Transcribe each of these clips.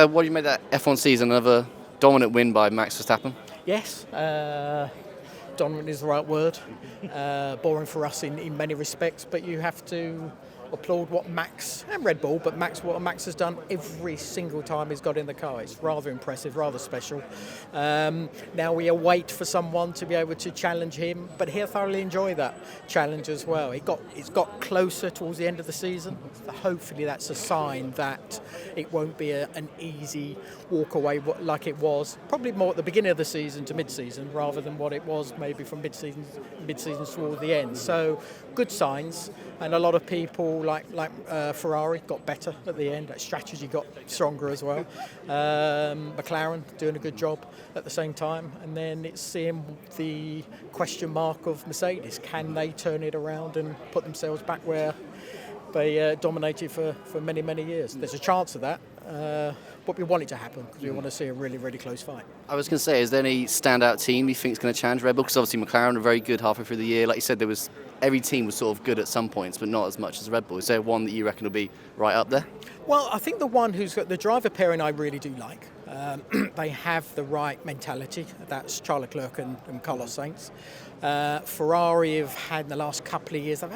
So what do you make that F1 season? Another dominant win by Max Verstappen? Yes, dominant is the right word. Boring for us in many respects, but you have to applaud what Max and Red Bull, but what Max has done every single time he's got in the car. It's rather impressive, rather special. Now we await for someone to be able to challenge him, but he'll thoroughly enjoy that challenge as well. It's got closer towards the end of the season. Hopefully that's a sign that it won't be an easy walk away like it was probably more at the beginning of the season to mid-season rather than what it was maybe from mid-season toward the end. So good signs, and a lot of people like Ferrari got better at the end. That strategy got stronger as well. McLaren doing a good job at the same time, and then it's seeing the question mark of Mercedes. Can they turn it around and put themselves back where they dominated for many, many years? There's a chance of that, but we want it to happen because we want to see a really, really close fight. I was going to say, is there any standout team you think is going to challenge Red Bull? Because obviously McLaren are very good halfway through the year. Like you said, every team was sort of good at some points, but not as much as Red Bull. Is there one that you reckon will be right up there? Well, I think the one who's got the driver pairing I really do like. They have the right mentality. That's Charles Leclerc and Carlos Sainz. Ferrari have had in the last couple of years, they've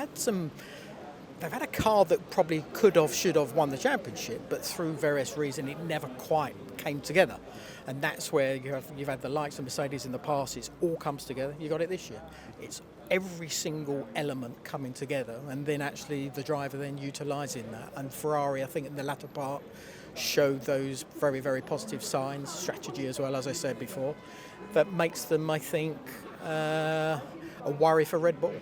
had a car that probably should have won the championship, but through various reasons it never quite came together. And that's where you've had the likes of Mercedes in the past. It all comes together. You got it this year. It's every single element coming together, and then actually the driver then utilising that. And Ferrari, I think, in the latter part, showed those very, very positive signs, strategy as well, as I said before, that makes them, I think, a worry for Red Bull.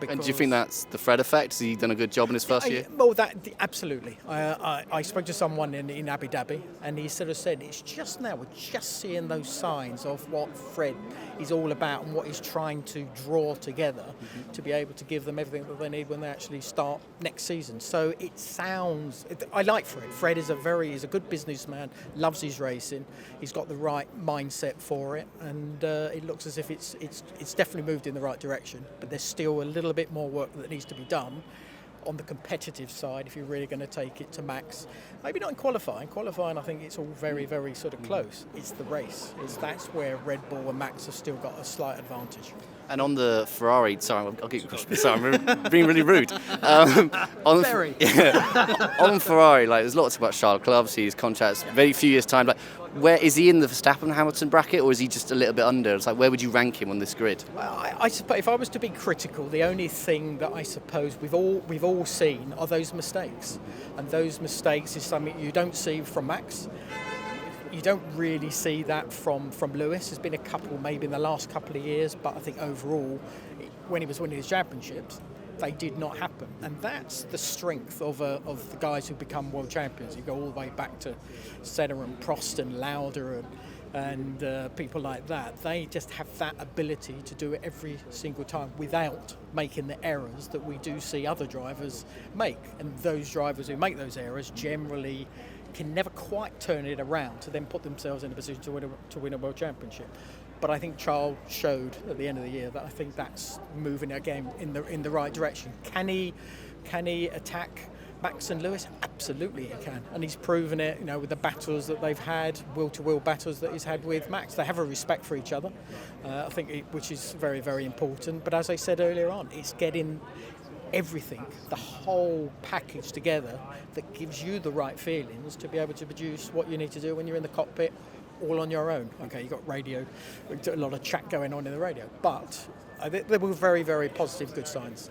And do you think that's the Fred effect? Has he done a good job in his first year? Well, absolutely. I spoke to someone in Abu Dhabi, and he sort of said it's just now we're just seeing those signs of what Fred is all about and what he's trying to draw together to be able to give them everything that they need when they actually start next season. So I like Fred. Fred is he's a good businessman, loves his racing. He's got the right mindset for it, and it looks as if it's definitely moved in the right direction. But there's still a little bit more work that needs to be done on the competitive side if you're really going to take it to Max. Maybe not in qualifying. Qualifying, I think it's all very, very sort of close. It's the race. That's where Red Bull and Max have still got a slight advantage. And on the Ferrari, sorry, I'll get you a question. Sorry, I'm being really rude. On Ferrari, there's lots about Charles Leclerc, obviously his contract's very few years' time. Where is he in the Verstappen-Hamilton bracket, or is he just a little bit under? It's where would you rank him on this grid? Well, I suppose if I was to be critical, the only thing that I suppose we've all seen are those mistakes, and those mistakes is something you don't see from Max. You don't really see that from Lewis. There's been a couple maybe in the last couple of years, but I think overall, when he was winning his championships, they did not happen. And that's the strength of the guys who become world champions. You go all the way back to Senna and Prost and Lauda and people like that. They just have that ability to do it every single time without making the errors that we do see other drivers make. And those drivers who make those errors generally can never quite turn it around to then put themselves in a position to win a world championship. But I think Charles showed at the end of the year that I think that's moving again in the right direction. Can he attack Max and Lewis? Absolutely he can, and he's proven it. With the battles that they've had, wheel-to-wheel battles that he's had with Max, they have a respect for each other. I think which is very, very important. But as I said earlier on, it's getting everything, the whole package together that gives you the right feelings to be able to produce what you need to do when you're in the cockpit all on your own. Okay, you've got radio, a lot of chat going on in the radio, but there were very, very positive, good signs.